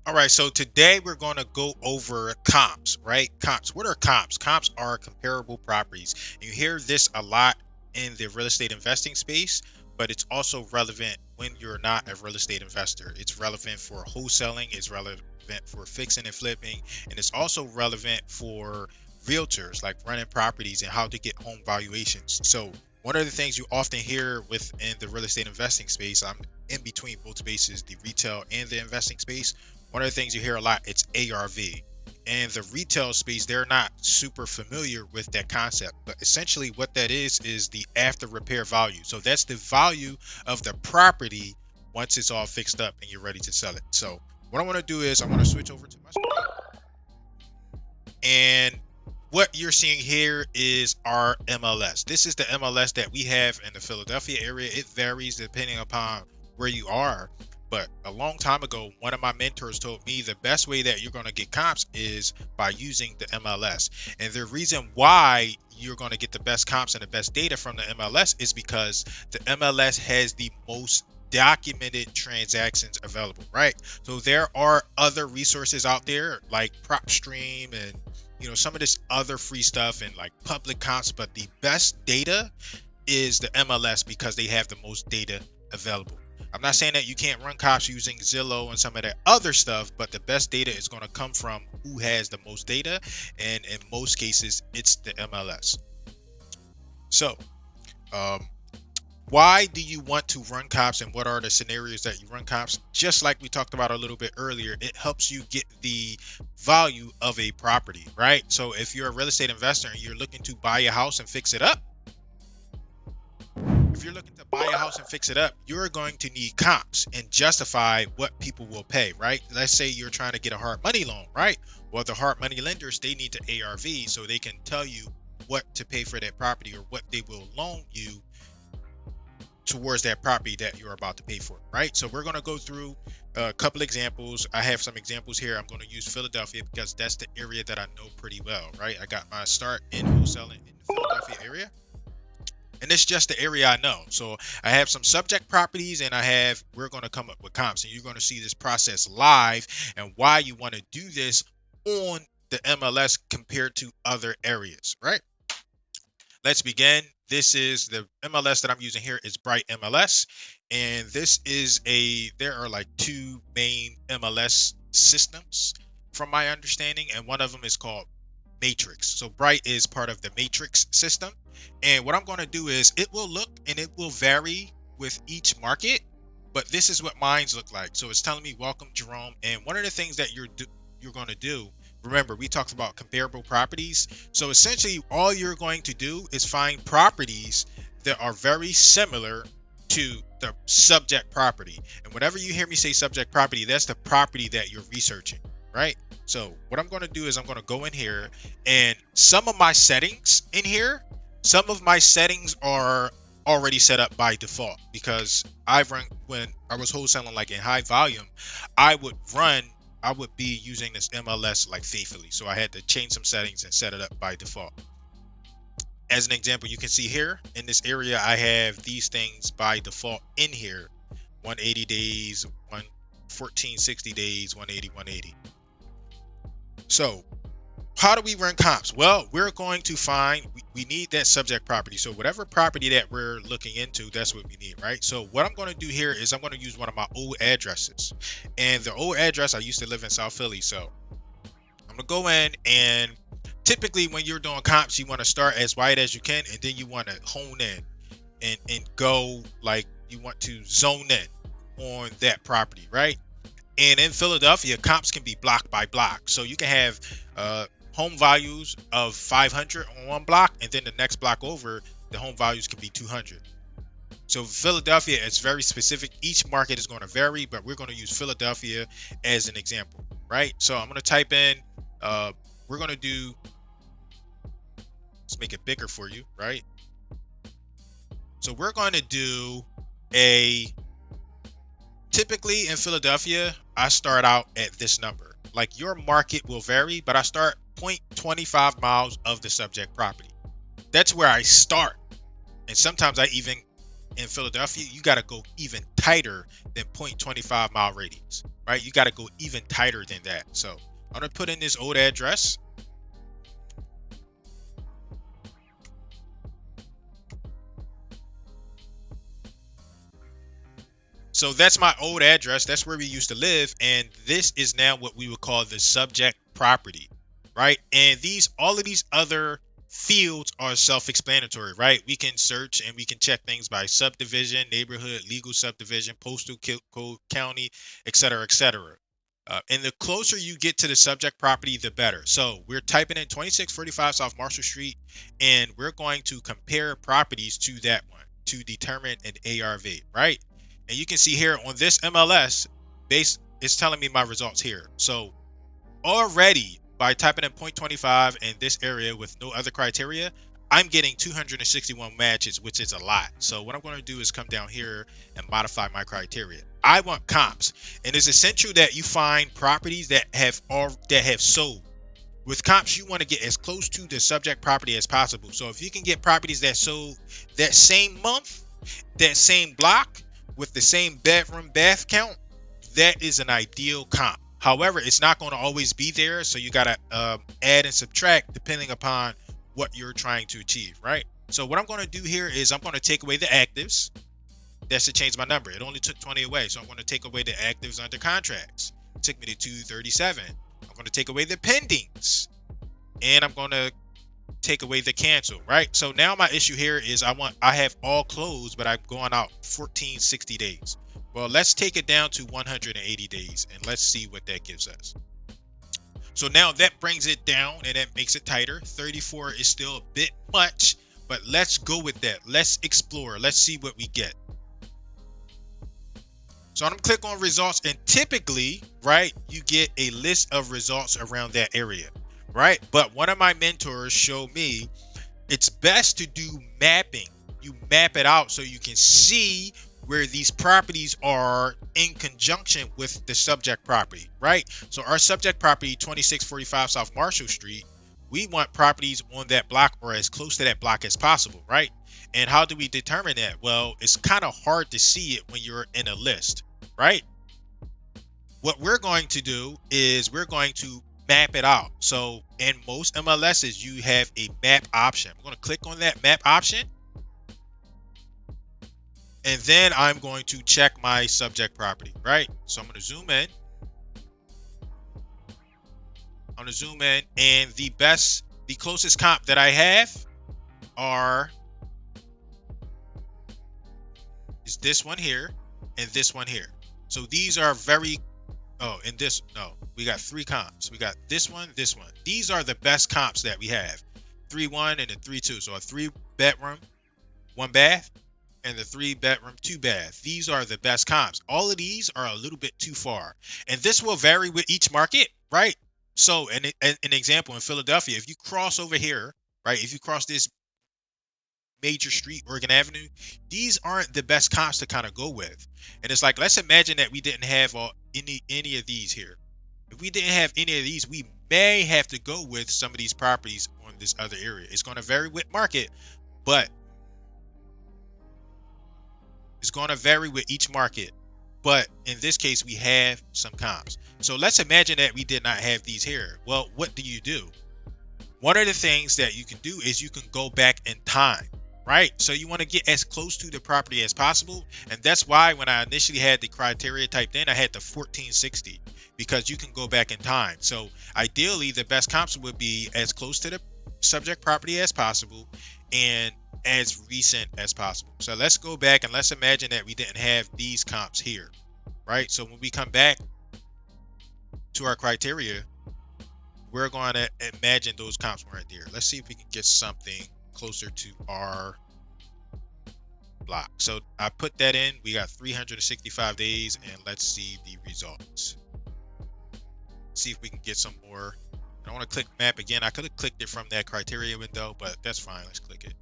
All right, so today we're going to go over comps, right? Comps. What are comps? Comps are comparable properties. You hear this a lot in the real estate investing space, but it's also relevant when you're not a real estate investor. It's relevant for wholesaling, it's relevant for fixing and flipping, and it's also relevant for realtors, like running properties and how to get home valuations. So, one of the things you often hear within the real estate investing space, I'm in between both spaces, the retail and the investing space. One of the things you hear a lot, it's ARV. And the retail space, they're not super familiar with that concept. But essentially, what that is the after repair value. So that's the value of the property once it's all fixed up and you're ready to sell it. So what I want to do is I want to switch over to my screen. And what you're seeing here is our MLS. This is the MLS that we have in the Philadelphia area. It varies depending upon where you are. But a long time ago, one of my mentors told me the best way that you're going to get comps is by using the MLS. And the reason why you're going to get the best comps and the best data from the MLS is because the MLS has the most documented transactions available, right? So there are other resources out there like PropStream and some of this other free stuff and like public comps, but the best data is the MLS because they have the most data available. I'm not saying that you can't run comps using Zillow and some of that other stuff, but the best data is going to come from who has the most data, and in most cases, it's the MLS. So, um, why do you want to run comps and what are the scenarios that you run comps? Just like we talked about a little bit earlier, it helps you get the value of a property, right? So if you're a real estate investor and you're looking to buy a house and fix it up, if you're looking to buy a house and fix it up, you're going to need comps and justify what people will pay, right? Let's say you're trying to get a hard money loan, right? Well, the hard money lenders, they need to ARV so they can tell you what to pay for that property or what they will loan you towards that property that you're about to pay for, right? So we're going to go through a couple examples. I have some examples here. I'm going to use Philadelphia because that's the area that I know pretty well, right? I got my start in wholesaling in the Philadelphia area, and it's just the area I know. So I have some subject properties and we're going to come up with comps, and you're going to see this process live and why you want to do this on the MLS compared to other areas, right? Let's begin. This is the MLS that I'm using here is Bright MLS. And there are like two main MLS systems from my understanding. And one of them is called Matrix. So Bright is part of the Matrix system. And what I'm going to do is it will look and it will vary with each market. But this is what mine's look like. So it's telling me, welcome, Jerome. And one of the things that you're going to do, remember, we talked about comparable properties. So essentially, all you're going to do is find properties that are very similar to the subject property. And whenever you hear me say subject property, that's the property that you're researching, right? So what I'm going to do is I'm going to go in here, and some of my settings in here, some of my settings are already set up by default because when I was wholesaling like in high volume, I would be using this MLS like faithfully. So I had to change some settings and set it up by default. As an example, you can see here in this area, I have these things by default in here: 180 days, 1460 days, 180, 180. So how do we run comps? Well, we're going to we need that subject property. So whatever property that we're looking into, that's what we need, right? So what I'm going to do here is I'm going to use one of my old addresses. And the old address, I used to live in South Philly. So I'm going to go in, and typically when you're doing comps, you want to start as wide as you can, and then you want to hone in and go like you want to zone in on that property, right? And in Philadelphia, comps can be block by block. So you can have home values of 500 on one block, and then the next block over, the home values can be 200. So Philadelphia is very specific. Each market is going to vary, but we're going to use Philadelphia as an example, right? So I'm going to type in, we're going to do, let's make it bigger for you, right? So we're going to do typically in Philadelphia, I start out at this number. Like your market will vary, but I start 0.25 miles of the subject property. That's where I start. And sometimes in Philadelphia, you got to go even tighter than 0.25 mile radius, right? You got to go even tighter than that. So I'm gonna put in this old address. So that's my old address. That's where we used to live. And this is now what we would call the subject property, right? And all of these other fields are self-explanatory, right? We can search and we can check things by subdivision, neighborhood, legal subdivision, postal code, county, etc., etc. And the closer you get to the subject property, the better. So we're typing in 2645 South Marshall Street, and we're going to compare properties to that one to determine an ARV, right? And you can see here on this MLS, it's telling me my results here. So already by typing in 0.25 in this area with no other criteria, I'm getting 261 matches, which is a lot. So what I'm going to do is come down here and modify my criteria. I want comps, and it's essential that you find properties that have sold. With comps, you want to get as close to the subject property as possible. So if you can get properties that sold that same month, that same block, with the same bedroom bath count, that is an ideal comp. However, it's not going to always be there, so you got to add and subtract depending upon what you're trying to achieve, right? So what I'm going to do here is I'm going to take away the actives. That should change my number. It only took 20 away, so I'm going to take away the actives under contracts. It took me to 237. I'm going to take away the pendings, and I'm going to take away the cancel, right? So now my issue here is I have all closed, but I'm going out 1460 days. Well, let's take it down to 180 days and let's see what that gives us. So now that brings it down and that makes it tighter. 34 is still a bit much, but let's go with that. Let's explore. Let's see what we get. So I'm gonna click on results, and typically, right, you get a list of results around that area, right? But one of my mentors showed me it's best to do mapping. You map it out so you can see where these properties are in conjunction with the subject property, right? So our subject property, 2645 South Marshall Street, we want properties on that block or as close to that block as possible, right? And how do we determine that? Well, it's kind of hard to see it when you're in a list, right? What we're going to do is we're going to map it out. So in most MLSs, you have a map option. I'm going to click on that map option. And then I'm going to check my subject property, right? So I'm going to zoom in. I'm going to zoom in, and the closest comp that I have is this one here and this one here. So these are we got 3 comps. We got this one. These are the best comps that we have. 3-1 and a 3-2. So a 3-bedroom, 1 bath, and the 3-bedroom, 2 bath. These are the best comps. All of these are a little bit too far. And this will vary with each market, right? So an example in Philadelphia, if you cross over here, right? If you cross this major street, Oregon Avenue, these aren't the best comps to kind of go with. And it's like, let's imagine that we didn't have any of these here. If we didn't have any of these, we may have to go with some of these properties on this other area. It's going to vary with market, but it's going to vary with each market. But in this case, we have some comps. So let's imagine that we did not have these here. Well, what do you do? One of the things that you can do is you can go back in time, right? So you want to get as close to the property as possible. And that's why when I initially had the criteria typed in, I had the 1460, because you can go back in time. So ideally, the best comps would be as close to the subject property as possible and as recent as possible. So let's go back and let's imagine that we didn't have these comps here, right? So when we come back to our criteria, we're going to imagine those comps weren't there. Let's see if we can get something closer to our block. So I put that in. We got 365 days, and let's see the results. See if we can get some more. I don't want to click map again. I could have clicked it from that criteria window, but that's fine. Let's click it.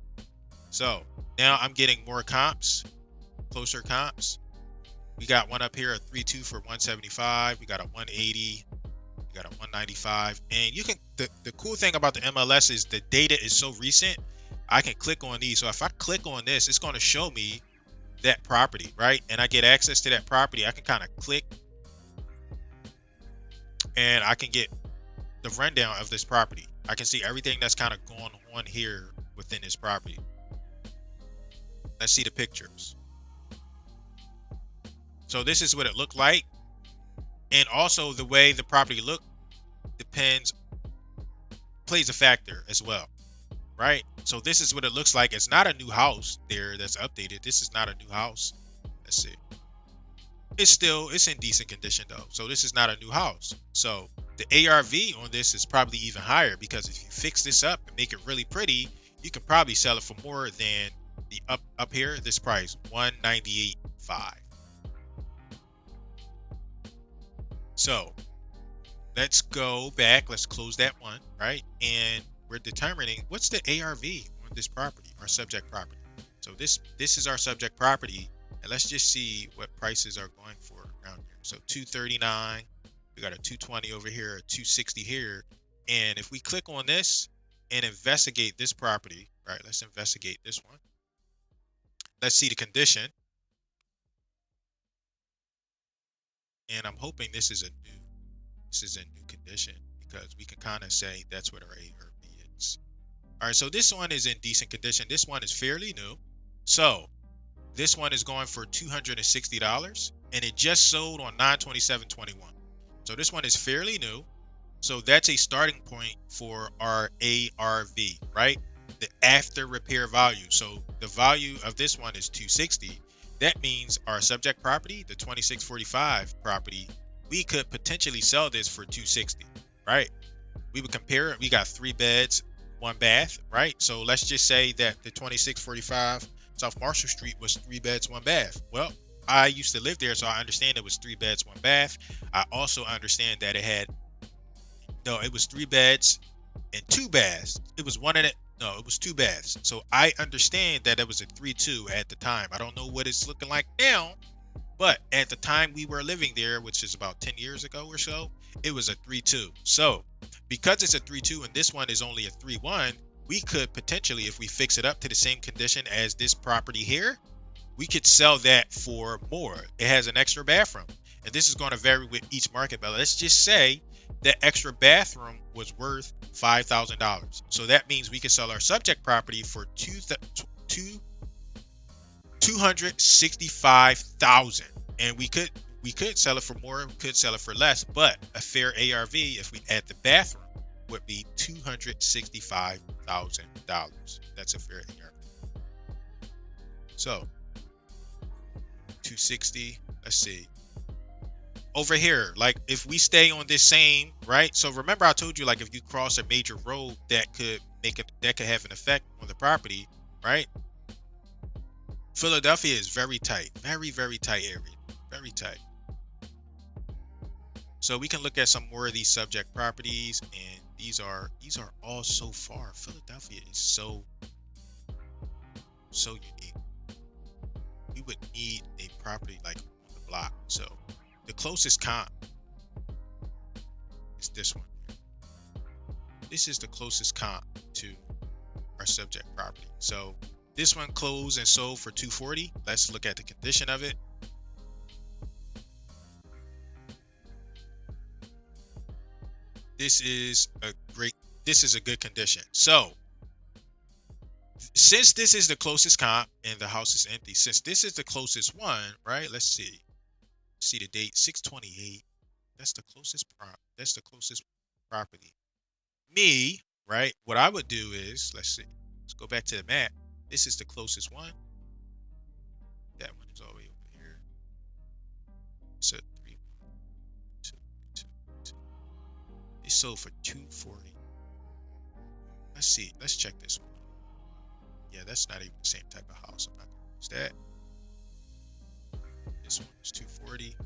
So now I'm getting more comps, closer comps. We got one up here, a 3-2 for 175. We got a 180. We got a 195. And you can, the cool thing about the MLS is the data is so recent. I can click on these. So if I click on this, it's going to show me that property, right? And I get access to that property. I can kind of click and I can get the rundown of this property. I can see everything that's kind of going on here within this property. Let's see the pictures. So this is what it looked like. And also the way the property looked depends, plays a factor as well, right? So this is what it looks like. It's not a new house there that's updated. This is not a new house. Let's see. It's in decent condition though. So this is not a new house. So the ARV on this is probably even higher, because if you fix this up and make it really pretty, you can probably sell it for more than the up here. This price, 198.5. So let's go back. Let's close that one, right? And we're determining what's the ARV on this property, our subject property. So this is our subject property, and let's just see what prices are going for around here. So 239, we got a 220 over here, a 260 here. And if we click on this and investigate this property, right? Let's investigate this one. Let's see the condition. And I'm hoping this is in new condition, because we can kind of say that's what our ARV is. All right, so this one is in decent condition. This one is fairly new. So this one is going for $260, and it just sold on 9/27/21. So this one is fairly new. So that's a starting point for our ARV, right? The after repair value. So the value of this one is 260. That means our subject property, the 2645 property, we could potentially sell this for 260, right? We would compare it. We got 3 beds, 1 bath, right? So let's just say that the 2645 South Marshall Street was 3 beds, 1 bath. Well, I used to live there, so I understand it was 3 beds, 1 bath. I also understand that it was 3 beds and 2 baths. It was it was 2 baths. So I understand that it was a 3-2 at the time. I don't know what it's looking like now, but at the time we were living there, which is about 10 years ago or so, it was a 3-2. So because it's a 3-2 and this one is only a 3-1, we could potentially, if we fix it up to the same condition as this property here, we could sell that for more. It has an extra bathroom, and this is going to vary with each market, but let's just say that extra bathroom was worth $5,000. So that means we could sell our subject property for $265,000, and we could sell it for more, we could sell it for less, but a fair ARV, if we add the bathroom, would be $265,000. That's a fair ARV. So 260. Let's see. Over here, like if we stay on this same, right? So remember I told you, like if you cross a major road, that could have an effect on the property, right? Philadelphia is very tight, very, very tight area, very tight. So we can look at some more of these subject properties, and these are all so far. Philadelphia is so unique. We would need a property like on the block. So the closest comp is this one. This is the closest comp to our subject property. So this one closed and sold for 240. Let's look at the condition of it. This is a good condition. So since this is the closest comp and the house is empty, since this is the closest one, right? Let's see the date, 6/28. That's the closest property. Me, right? What I would do is, let's go back to the map. This is the closest one. That one is all the way over here. So 3, 2, 2, 2. It sold for 240. Let's see. Let's check this one. Yeah, that's not even the same type of house. I'm not gonna use that. This one is 240.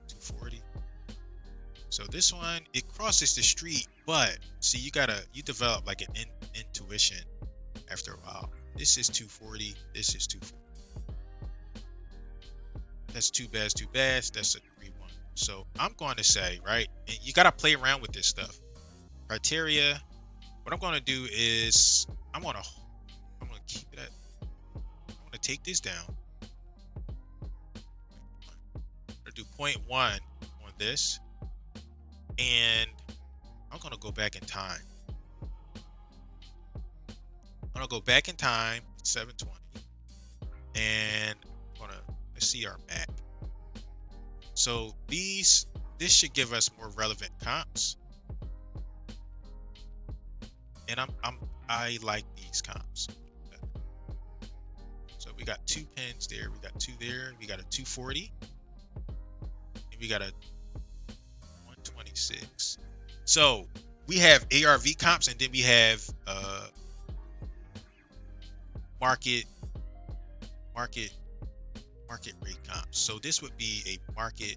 240. So this one, it crosses the street, but see, you develop like an intuition after a while. This is 240. This is 240. That's 2 baths, 2 baths. That's a 3-1. So I'm going to say, right, and you got to play around with this stuff. Criteria. What I'm going to do is I'm going to keep it at, I'm going to take this down. I'm going to do 0.1 on this. And I'm gonna go back in time. I'm gonna go back in time, 720, and let's see our map. So this should give us more relevant comps, and I like these comps. So we got 2 pins there, we got 2 there, we got a 240, and we got a 126. So we have ARV comps, and then we have market market market rate comps. So this would be a market.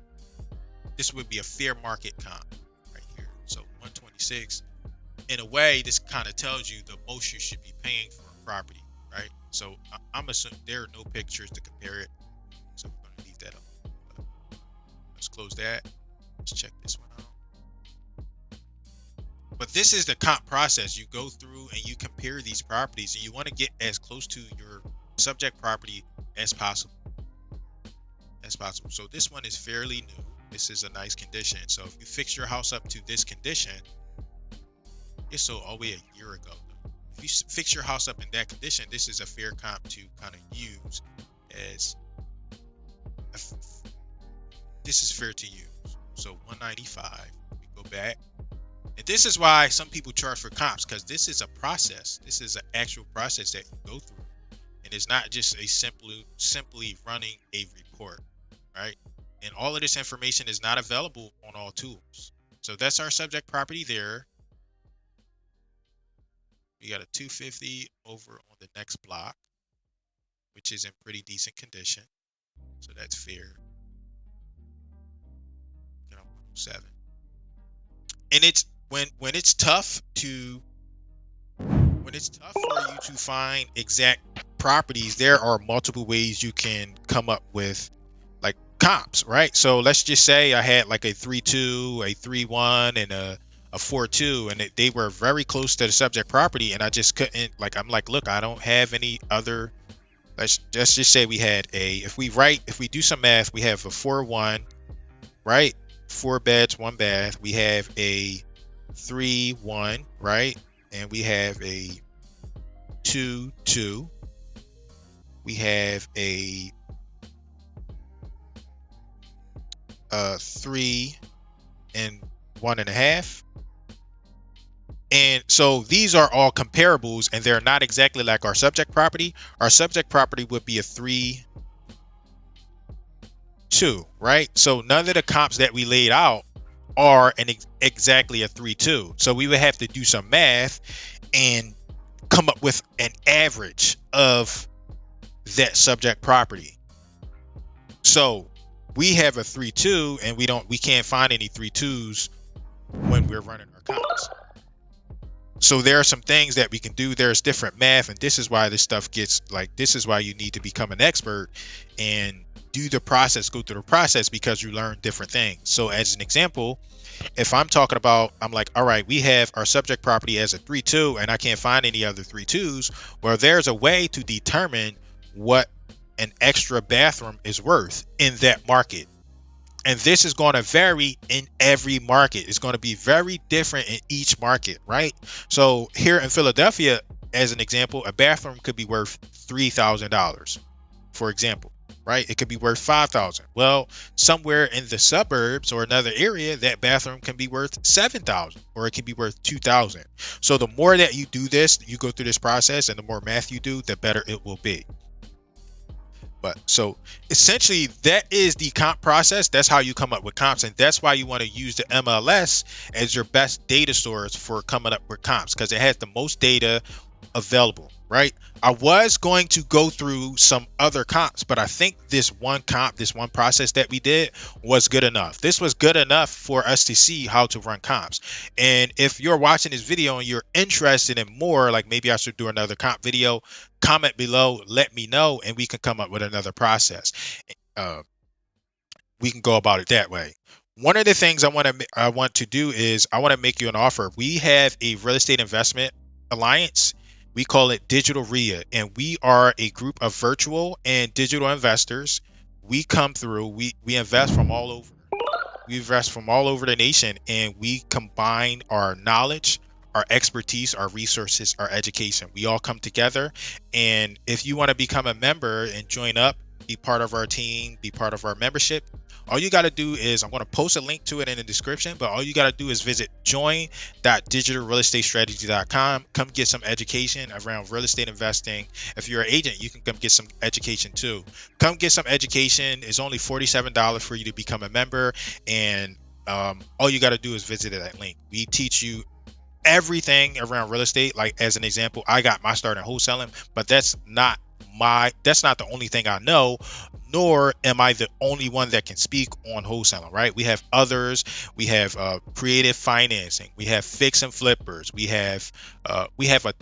This would be a fair market comp right here. So 126. In a way, this kind of tells you the most you should be paying for a property, right? So I'm assuming there are no pictures to compare it, so we're going to leave that up. Let's close that. Let's check this one out. But this is the comp process. You go through and you compare these properties, and you want to get as close to your subject property as possible. So this one is fairly new. This is a nice condition. So if you fix your house up to this condition, it's so all the way a year ago. If you fix your house up in that condition, this is a fair comp to kind of use as this is fair to use. So 195. We go back. And this is why some people charge for comps, because this is a process. This is an actual process that you go through. And it's not just a simply running a report, right? And all of this information is not available on all tools. So that's our subject property there. We got a 250 over on the next block, which is in pretty decent condition. So that's fair. You know, 107. And it's when it's tough for you to find exact properties, there are multiple ways you can come up with like comps, right? So let's just say I had like a 3-2, a 3-1, and a 4-2, and they were very close to the subject property, and I just couldn't, like, I'm like, look, I don't have any other. Let's just say we had if we do some math, we have a 4-1, right? 4 beds, 1 bath. We have a 3-1, right? And we have a 2-2. We have a 3 and 1.5. And so these are all comparables, and they're not exactly like our subject property. Our subject property would be a 3-2, right? So none of the comps that we laid out are exactly a 3-2. So we would have to do some math and come up with an average of that subject property. So we have a 3-2, and we can't find any 3-2s when we're running our comps. So there are some things that we can do. There's different math, and this is why this stuff gets like, this is why you need to become an expert and do the process, go through the process, because you learn different things. So as an example, if I'm talking about, I'm like, all right, we have our subject property as a 3-2, and I can't find any other 3-2s. Well, there's a way to determine what an extra bathroom is worth in that market. And this is going to vary in every market. It's going to be very different in each market, right? So here in Philadelphia, as an example, a bathroom could be worth $3,000, for example, right? It could be worth $5,000. Well, somewhere in the suburbs or another area, that bathroom can be worth $7,000, or it can be worth $2,000. So the more that you do this, you go through this process, and the more math you do, the better it will be. But so essentially, that is the comp process. That's how you come up with comps. And that's why you want to use the MLS as your best data source for coming up with comps, because it has the most data available, right? I was going to go through some other comps, but I think this one process that we did was good enough. This was good enough for us to see how to run comps. And if you're watching this video and you're interested in more, like maybe I should do another comp video, comment below, let me know, and we can come up with another process. We can go about it that way. One of the things I want to do is I want to make you an offer. We have a real estate investment alliance. We call it Digital RIA, and we are a group of virtual and digital investors. We come through. We invest from all over. We invest from all over the nation, and we combine our knowledge, our expertise, our resources, our education. We all come together. And if you want to become a member and join up, be part of our team, be part of our membership, all you got to do is, I'm going to post a link to it in the description, but all you got to do is visit join.digitalrealestatestrategy.com. Come get some education around real estate investing. If you're an agent, you can come get some education too. Come get some education. It's only $47 for you to become a member. And all you got to do is visit that link. We teach you everything around real estate. Like, as an example, I got my start in wholesaling, but that's not the only thing I know, nor am I the only one that can speak on wholesaling, right? We have others. We have creative financing. We have fix and flippers. We have a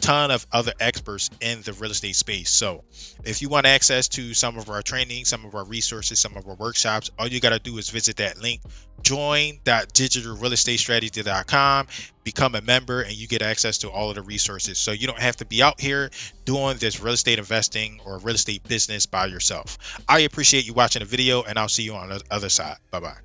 ton of other experts in the real estate space. So if you want access to some of our training, some of our resources, some of our workshops, all you got to do is visit that link, join.digitalrealestatestrategy.com, become a member, and you get access to all of the resources. So you don't have to be out here doing this real estate investing or real estate business by yourself. I appreciate you watching the video, and I'll see you on the other side. Bye bye.